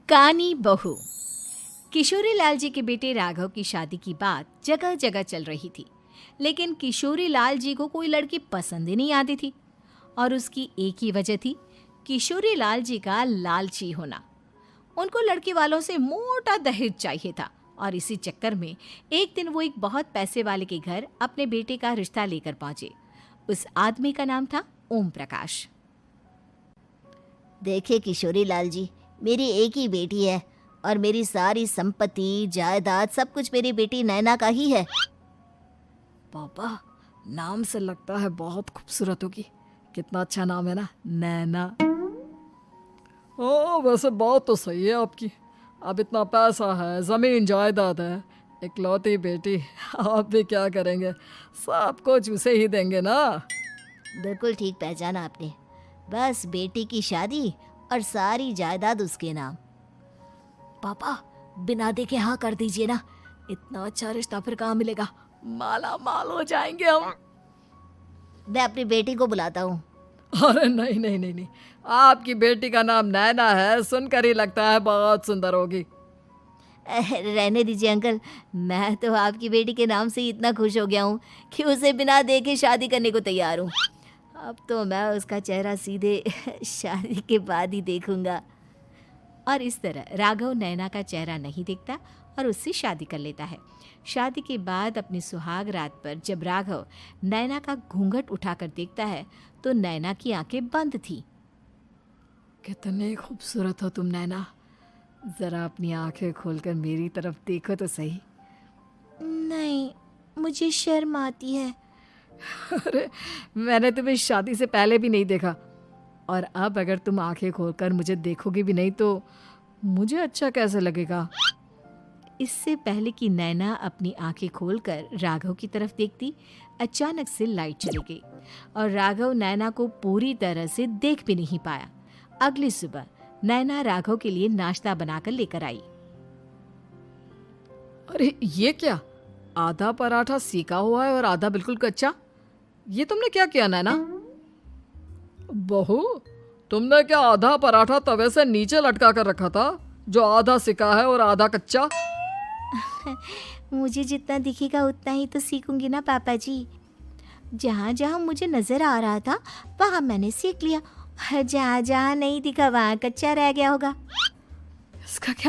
कानी बहू। किशोरी लाल जी के बेटे राघव की शादी की बात जगह जगह चल रही थी, लेकिन किशोरी लाल जी को कोई लड़की पसंद ही नहीं आती थी। और उसकी एक ही वजह थी, किशोरी लाल जी का लालची होना। उनको लड़की वालों से मोटा दहेज चाहिए था और इसी चक्कर में एक दिन वो एक बहुत पैसे वाले के घर अपने बेटे का रिश्ता लेकर पहुंचे। उस आदमी का नाम था ओम प्रकाश। देखिए किशोरी लाल जी, मेरी एक ही बेटी है और मेरी सारी संपत्ति जायदाद सब कुछ मेरी बेटी नैना का ही है। पापा, नाम से लगता है बहुत खूबसूरत होगी। कितना अच्छा नाम है ना, नैना। ओ, वैसे बात तो सही है आपकी। अब इतना पैसा है, ज़मीन जायदाद है, इकलौती बेटी, आप भी क्या करेंगे? सब कुछ उसे ही देंगे ना। बिल्कुल ठीक पहचाना आपने। बस बेटी की शादी और सारी जायदाद उसके नाम। पापा, बिना देखे हाँ कर दीजिए ना। इतना अच्छा रिश्ता फिर कहाँ मिलेगा? माला माल हो जाएंगे हम। मैं अपनी बेटी को बुलाता हूँ। अरे नहीं नहीं नहीं नहीं, आपकी बेटी का नाम नैना है, सुनकर ही लगता है बहुत सुंदर होगी। रहने दीजिए अंकल, मैं तो आपकी बेटी के नाम से ही इतना खुश हो गया हूँ कि उसे बिना देखे शादी करने को तैयार हूँ। अब तो मैं उसका चेहरा सीधे शादी के बाद ही देखूंगा। और इस तरह राघव नैना का चेहरा नहीं देखता और उससे शादी कर लेता है। शादी के बाद अपनी सुहाग रात पर जब राघव नैना का घूंघट उठाकर देखता है तो नैना की आंखें बंद थी। कितनी खूबसूरत हो तुम नैना, जरा अपनी आंखें खोलकर मेरी तरफ देखो तो सही। नहीं, मुझे शर्म आती है। अरे, मैंने तुम्हें शादी से पहले भी नहीं देखा, और अब अगर तुम आंखें खोलकर मुझे देखोगी भी नहीं तो मुझे अच्छा कैसे लगेगा? इससे पहले कि नैना अपनी आंखें खोलकर राघव की तरफ देखती, अचानक से लाइट चली गई और राघव नैना को पूरी तरह से देख भी नहीं पाया। अगली सुबह नैना राघव के लिए नाश्ता बनाकर लेकर आई। अरे ये क्या, आधा पराठा सीका हुआ है और आधा बिल्कुल कच्चा। ये तुमने क्या किया नैना? बहू, तुमने क्या आधा पराठा तवे से नीचे लटका कर रखा था, जो आधा सिका है और आधा कच्चा? मुझे जितना दिखेगा उतना ही तो सीखूंगी ना पापा जी। जहाँ जहाँ मुझे नजर आ रहा था वहाँ मैंने सीख लिया, जहाँ जहाँ नहीं दिखा वहाँ कच्चा रह गया होगा। इसका क्या